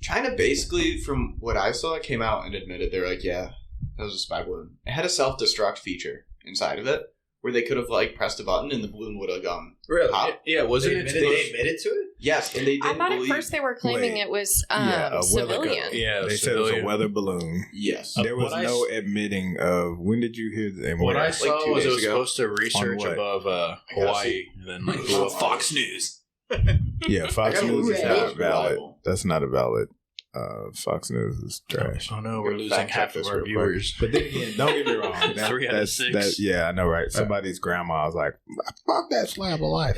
China basically, from what I saw, came out and admitted they're like, yeah, that was a spy balloon. It had a self-destruct feature inside of it where they could have like pressed a button and the balloon would have gone. Really? Pop. Yeah, wasn't They it? admitted to it? Yes, and they I didn't thought believe. at first they were claiming Wait. it was Yeah, a weather civilian. Yeah, They said it was a weather balloon. Yes. There was What I no s- admitting of when did you hear and What where? I saw 2 was it days was ago. supposed to research what? above Hawaii and then like Oh, Fox News. Yeah, Fox I gotta News look is at not that. valid. Reliable. That's not a valid. Fox News is trash. Oh no, we're Fact losing check half of this our real quick. viewers. But then again, don't get me wrong. That, 3 out of that's 6. that. Yeah, I know, right? Somebody's grandma was like, "Fuck that slab of life."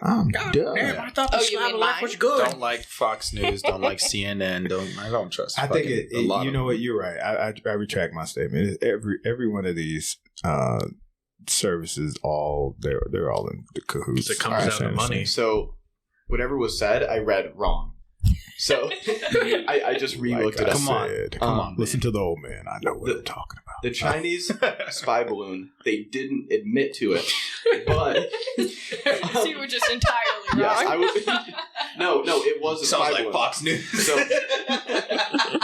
I'm done. I thought Oh, you mean mine? Don't like Fox News. Don't like CNN. I don't trust. I think fucking it a lot you of know them. what? You're right. I retract my statement. Every one of these services, all they're all in the cahoots. It comes down to money. So whatever was said, I read wrong. So I just re-looked Like it I up. Come on. said, Come on, listen to the old man. I know what The- I'm talking about. The Chinese spy balloon, they didn't admit to it, but So you were just entirely wrong. yes, I was. No, it was a Sounds spy like balloon. Fox News. So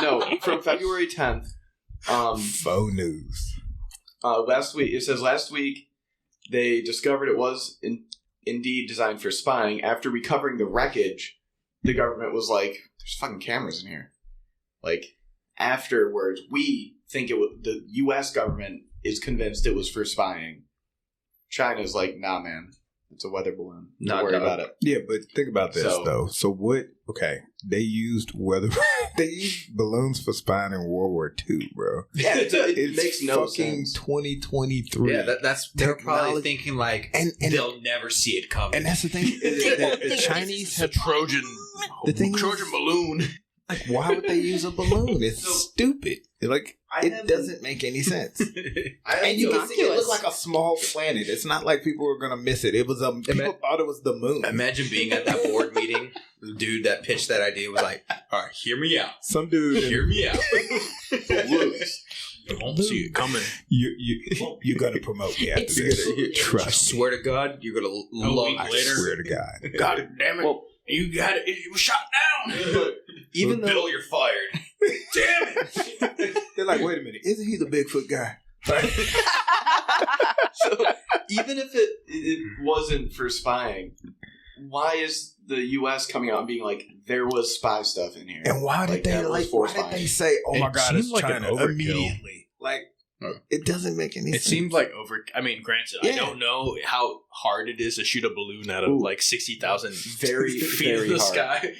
no, from February 10th. Faux news. Last week, it says last week they discovered it was indeed designed for spying. After recovering the wreckage, the government was like, "There's fucking cameras in here." Like afterwards, we think it was the U.S. government is convinced it was for spying. China's like, "Nah, man, it's a weather balloon. Don't Not worry done. about it." Yeah, but think about this So- though. So what? Okay, they used weather. They used balloons for spying in World War II, bro. Yeah, it It's makes no fucking sense. 2023. Yeah, that's they're probably Technology- thinking like and they'll never see it coming. and that's the thing. The Chinese have Trojan. The thing is- Trojan balloon. like, why would they use a balloon? It's So- stupid. Like I it haven't- doesn't make any sense. I And you can see it Innocuous. looked like a small planet. It's not like people were gonna miss it. It was people thought it was the moon. Imagine being at that board meeting. The dude that pitched that idea was like, "All right, hear me out. Some dude. Hear me out." balloons. You won't see it coming. You're gonna promote me after It's this. true. I Trust me. swear to God, you're gonna love week I later. swear to God. God damn it! Well, You got it. You were shot down. even though Bill, you're fired. Damn it! They're like, wait a minute, isn't he the Bigfoot guy? So even if it wasn't for spying, why is the U.S. coming out and being like there was spy stuff in here? And why did that was for why did they spying. say, oh my It God, seemed it's like an China overkill. immediately? Like, It doesn't make any It sense. seemed like over. I mean, granted, I Yeah. don't know how hard it is to shoot a balloon out of like 60,000 Very, feet very in the hard. sky.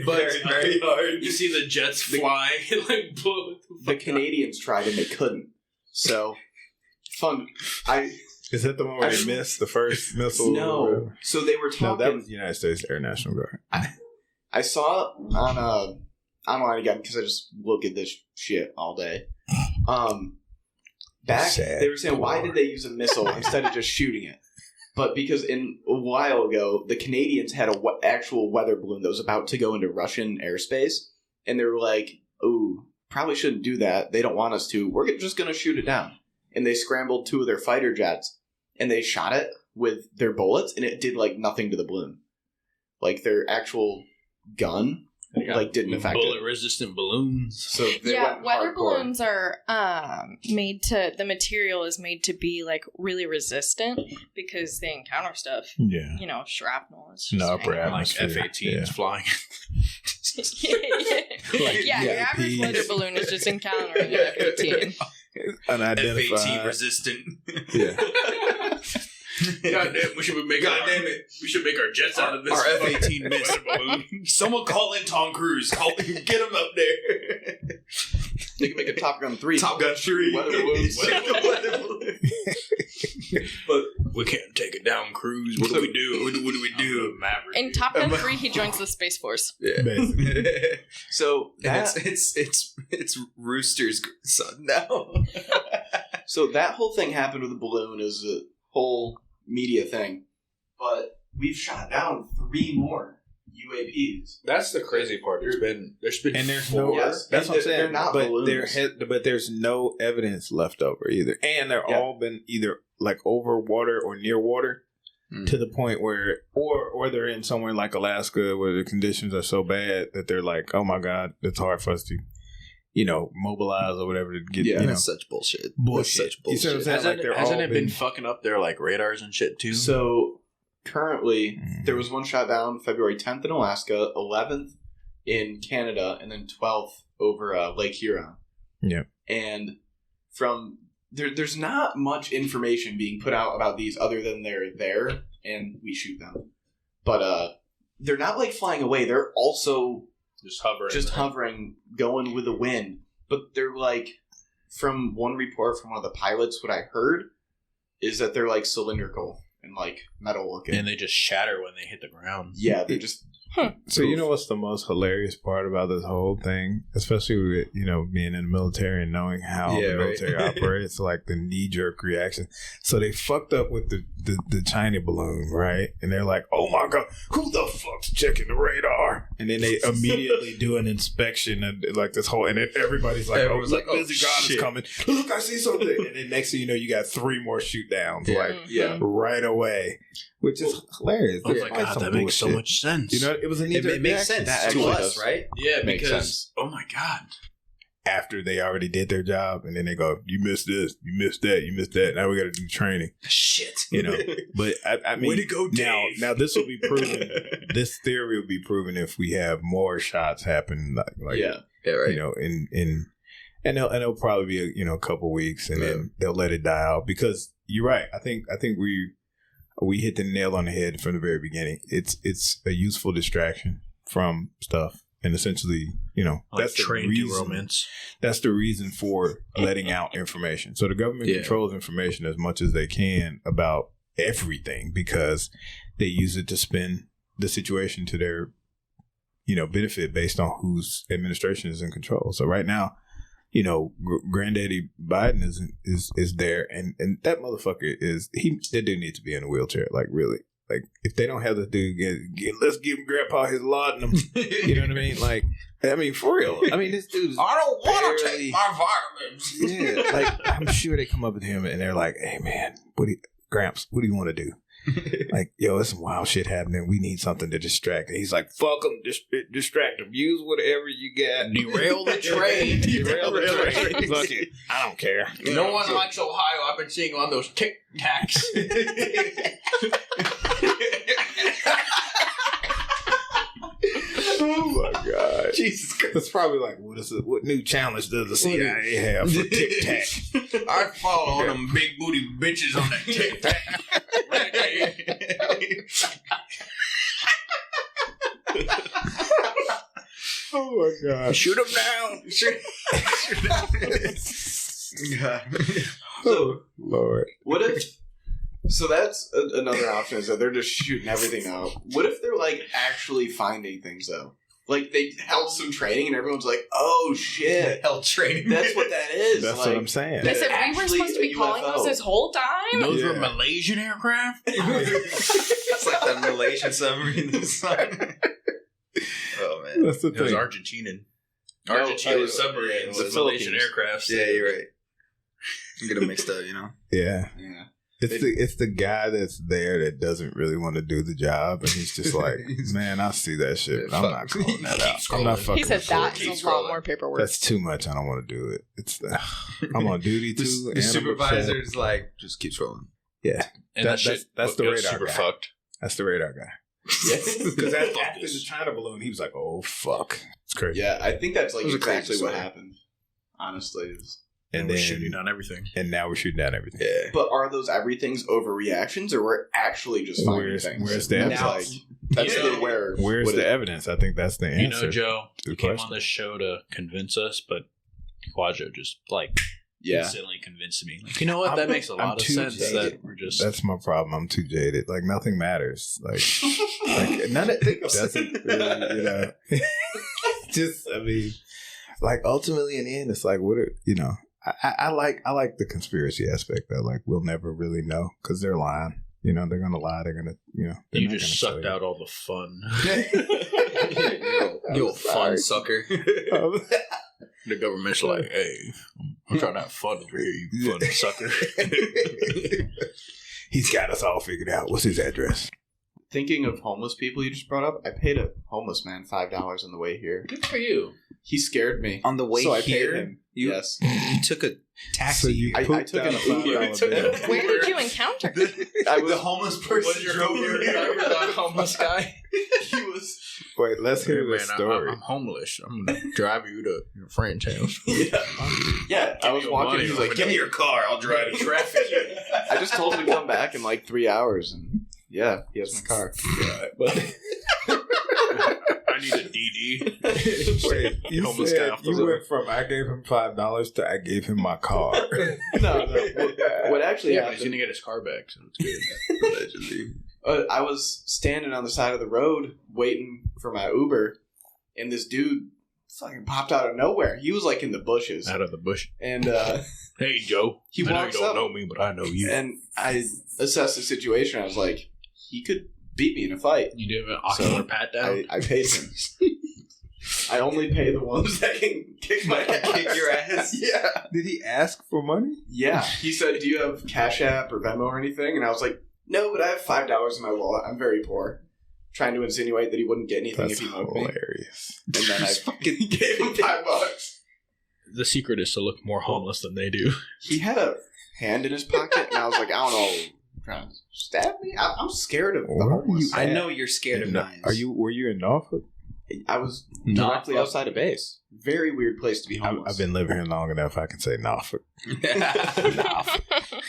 But very hard. You see the jets flying and like blow The Canadians tried and they couldn't. So fun. Is that the one where they missed the first missile? or No. whatever? So they were No, talking. that was the United States Air National Guard. I saw it on online again because I just look at this shit all day. Back Sad they were saying, why poor. did they use a missile instead of just shooting it? But because a while ago the Canadians had a actual weather balloon that was about to go into Russian airspace, and they were like, "Ooh, probably shouldn't do that. They don't want us to. We're just going to shoot it down." And they scrambled 2 of their fighter jets, and they shot it with their bullets, and it did like nothing to the balloon. Like their actual gun like didn't affect bullet it. resistant balloons. So they Yeah, went weather hardcore. balloons are made to. The material is made to be like really resistant because they encounter stuff. Yeah. You know, shrapnel. It's No just upper hanging out. Like atmosphere. F-18s Yeah. flying. Yeah, your average weather balloon is just encountering an F-18. Unidentified. F-18 resistant. Yeah. God damn, we should make we should make our jets out of this. Our F-18 missile balloon. Someone call in Tom Cruise. Get him up there. They can make a Top Gun 3. Top Gun 3. Weather balloons. Weather balloon. But we can't take it down, Cruise. What do we do? What do we do? Maverick. In Top Gun 3, he joins the Space Force. Basically. So And that, it's Rooster's son now. so that whole thing happened with the balloon is a whole media thing. But we've shot down 3 more UAPs. That's the crazy part. There's been And there's 4. no. Yes. That's And what I'm saying. they're not but balloons. but there's no evidence left over either, and they're Yeah. all been either like over water or near water, to the point where, or they're in somewhere like Alaska where the conditions are so bad that they're like, oh my god, it's hard for us to, mobilize or whatever to get. Yeah. That's such bullshit. Bullshit. That's such You see what I'm bullshit. saying? Hasn't, Like they're hasn't all it been fucking up their like radars and shit too? So currently, Mhm. there was one shot down February 10th in Alaska, 11th in Canada, and then 12th over Lake Huron. Yep. And from there's not much information being put out about these other than they're there and we shoot them. But they're not like flying away. They're also just hovering. hovering, going with the wind. But they're like, from one report from one of the pilots, what I heard is that they're like cylindrical and like metal looking. And they just shatter when they hit the ground. Yeah, they're just. So you know what's the most hilarious part about this whole thing, especially with being in the military and knowing how Yeah, the military operates, like the knee jerk reaction. So they fucked up with the China balloon, right? And they're like, "Oh my god, who the fuck's checking the radar?" And then they immediately do an inspection and like this whole, and then everybody's like, Everyone's "Oh, look, like, oh, Busy God is shit." coming! Look, I see something!" And then next thing you know, you got 3 more shoot downs, Yeah. like Yeah. right away, which is hilarious. Oh It's my like god, some that makes so bullshit. much sense. It was a knee It jerk makes reaction. sense That to actually us, does. right? Yeah, Makes because sense. oh my god, After they already did their job, and then they go, "You missed this, you missed that, you missed that. Now we got to do training." shit. But I mean, Way to go, Dave. now this will be proven. This theory will be proven if we have more shots happen, like Yeah. Yeah, right. and it'll probably be a couple weeks, and then they'll let it die out. Because you're right. I think we hit the nail on the head from the very beginning. It's a useful distraction from stuff. And essentially, Like that's the train reason. derailments. That's the reason for letting out information. So the government Yeah. controls information as much as they can about everything because they use it to spin the situation to their, benefit based on whose administration is in control. So right now, Granddaddy Biden is there, and that motherfucker that dude needs to be in a wheelchair. Like really. Like, if they don't have this dude, let's give Grandpa his laudanum. You know what I mean? Like, for real. This dude is I don't want to barely- take my vitamins. Yeah, like, I'm sure they come up with him and they're like, "Hey, man, Gramps, what do you want to do?" Like, yo, there's some wild shit happening. We need something to distract. And he's like, "Fuck them, distract them. Use whatever you got. Derail the train. Derail the train. Fuck it. I don't care." No one likes Ohio. I've been seeing on those Tic Tacs. Oh my god. Jesus Christ. It's probably like, what new challenge does the CIA have for Tic Tac? I follow all them big booty bitches on that Tic Tac. Oh my god! Shoot them down. Oh Lord! What if? So that's another option, is that they're just shooting everything out. What if they're like actually finding things though? Like they held some training and everyone's like, "Oh shit, Hell training." that's what that is." That's like, what I'm saying. They said we were actually supposed to be a calling UFO. those this whole time. Those Yeah. were Malaysian aircraft? It's like that Malaysian submarine. Oh man. That's the It was thing. Argentinian. No, Argentinian it was- submarines. the The Malaysian Philippines. aircraft. Yeah, you're right. You get them mixed up, you know. Yeah, Yeah. it's the guy that's there that doesn't really want to do the job, and he's just like, man, I see that shit. But I'm not calling that out. I'm not fucking. He said with it. that's a lot more paperwork. That's too much. I don't want to do it. I'm on duty too. The and I'm supervisor's like, just keep rolling. Yeah, And That- that shit that's the goes radar super guy. fucked. that's the radar guy. Because after the China balloon, he was like, "Oh fuck, it's crazy." Yeah, I think that's like It was a crazy exactly what story. happened. Honestly, is. And And we're then shooting on everything. and now we're shooting down everything. Yeah. But are those everything's overreactions, or we're actually just finding things? Where's the That's evidence? like that's You know, the where. Where's what the it- evidence? I think that's the You answer. know, Joe, to you the came question. on this show to convince us, but Kwajo just like Yeah. instantly convinced me. Like, you know what? That makes a I'm lot of too sense. jaded. That we're just That's my problem. I'm too jaded. Like nothing matters. Like none of it doesn't really, you know. Just I mean, like ultimately in the end, it's like what are, you know. I like the conspiracy aspect though. Like we'll never really know because they're lying. You know, they're gonna lie. They're gonna, you know. They're you not just gonna sucked tell out all the fun. You old fun sucker. you. The government's like, hey, I'm trying to have fun over here, you fun sucker. He's got us all figured out. What's his address? Thinking of homeless people you just brought up, I paid a homeless man $5 on the way here. Good for you. He scared me. On the way so I here, paid him. you Yes. you took a taxi. So you I pooped took out an a $5 Uber. bill. Where did you encounter? I was the homeless person drove you here. that homeless guy? He was. Wait, let's hear Hey, the man, story. I'm homeless. I'm gonna drive you to your friend's house. Yeah. I was me walking. money. He was like, Give me your car. I'll drive you traffic. I just told him to come back in like 3 hours, and yeah, he has my car. I need a DD. Wait, you Homeless said guy off the you road. went from I gave him $5 to I gave him my car. No. What actually Yeah, but he's happened? gonna get his car back, so it's good. Allegedly. I was standing on the side of the road waiting for my Uber, and this dude fucking popped out of nowhere. He was like in the bushes, Out of the bush. and Hey, Joe. He I know you walks don't up. know me, but I know you. and I assessed the situation. I was like, he could beat me in a fight. You do an ocular pat down? I paid him. I only pay the ones that can kick my ass. Kick your ass? Yeah. Did he ask for money? Yeah. He said, do you have Cash App or Venmo or anything? And I was like, no, but I have $5 in my wallet. I'm very poor. Trying to insinuate that he wouldn't get anything That's if he mugged me. hilarious. And then I fucking gave him $5. The secret is to look more homeless than they do. He had a hand in his pocket, and I was like, I don't know, trying to stab me? I'm scared of the Where are homeless. I know you're scared of knives. Were you in Norfolk? I was Norfolk. directly outside of base. Very weird place to be homeless. I've been living here long enough. I can say Norfolk,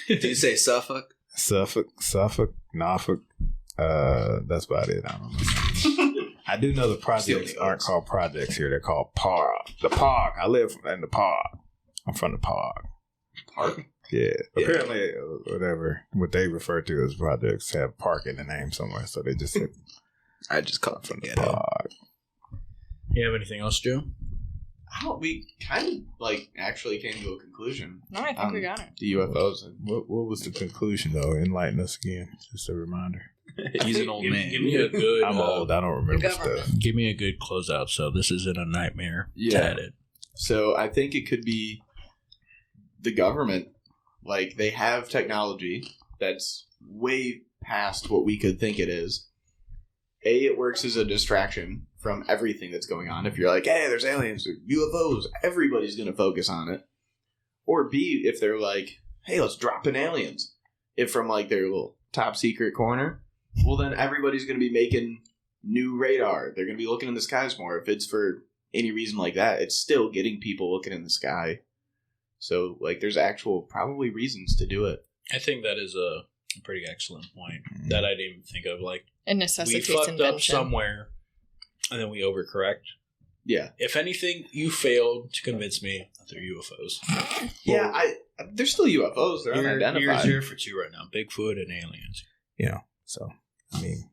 Did you say Suffolk? Suffolk, Norfolk. That's about it. I don't know. I do know the projects aren't called projects here. They're called park. The park. I live in the park. I'm from the park. Park? Yeah. Apparently, what they refer to as projects have park in the name somewhere. So they just said I just call it from the ghetto. park. You have anything else, Joe? We kind of, like, actually came to a conclusion. No, I think we got it. The UFOs. What was the conclusion though? Enlighten us again. Just a reminder. He's an old man. Give me a good. I'm old. I don't remember government. stuff. Give me a good closeout. So this isn't a nightmare. Yeah. At it. So I think it could be the government. Like, they have technology that's way past what we could think it is. A, it works as a distraction from everything that's going on. If you're like, hey, there's aliens or UFOs, everybody's going to focus on it. Or B, if they're like, hey, let's drop in aliens. If from, like, their little top secret corner, well, then everybody's going to be making new radar. They're going to be looking in the skies more. If it's for any reason like that, it's still getting people looking in the sky. So, like, there's actual probably reasons to do it. I think that is a pretty excellent point that I didn't even think of. Like, It we necessitates fucked invention. up somewhere, and then we overcorrect. Yeah. If anything, you failed to convince me that they're UFOs. Yeah, there's still UFOs. They're You're unidentified. 0 for 2 right now. Bigfoot and aliens. So, I mean,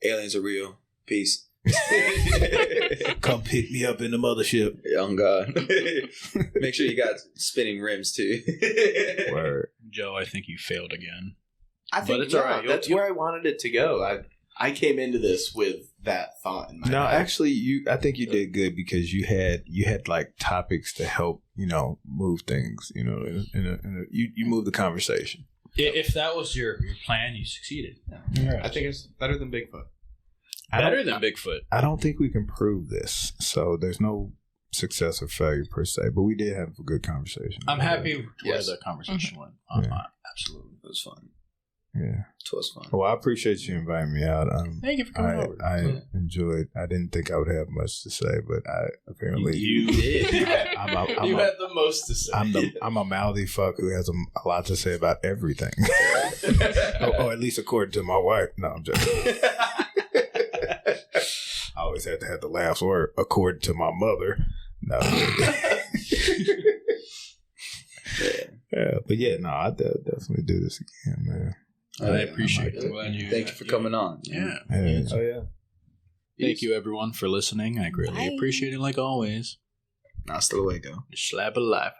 Aliens are real. Peace. come pick me up in the mothership. Oh God. Make sure you got spinning rims too. Word. Joe, I think you failed again. I think But it's all right. That's where I wanted it to go. I came into this with that thought in my No, head. actually, I think you did good because you had like topics to help move things. You move the conversation. If that was your plan, you succeeded. I think it's better than Bigfoot. Better than Bigfoot. I don't think we can prove this, so there's no success or failure per se. But we did have a good conversation. I'm happy Yes. where the conversation went. Yeah. Absolutely. It was fun. Yeah. It was fun. Well, I appreciate you inviting me out. Thank you for coming over. I enjoyed. I didn't think I would have much to say, but I apparently You did. I'm had the most to say. I'm a mouthy fuck who has a lot to say about everything, or at least according to my wife. No, I'm joking. I always had to have the last word, according to my mother. No. Yeah, but I'd definitely do this again, man. I appreciate it. Thank you for coming on. Yeah. Yeah. Oh, yeah. Thank you, everyone, for listening. I greatly Bye. appreciate it, like always. Hasta luego. Slab of life.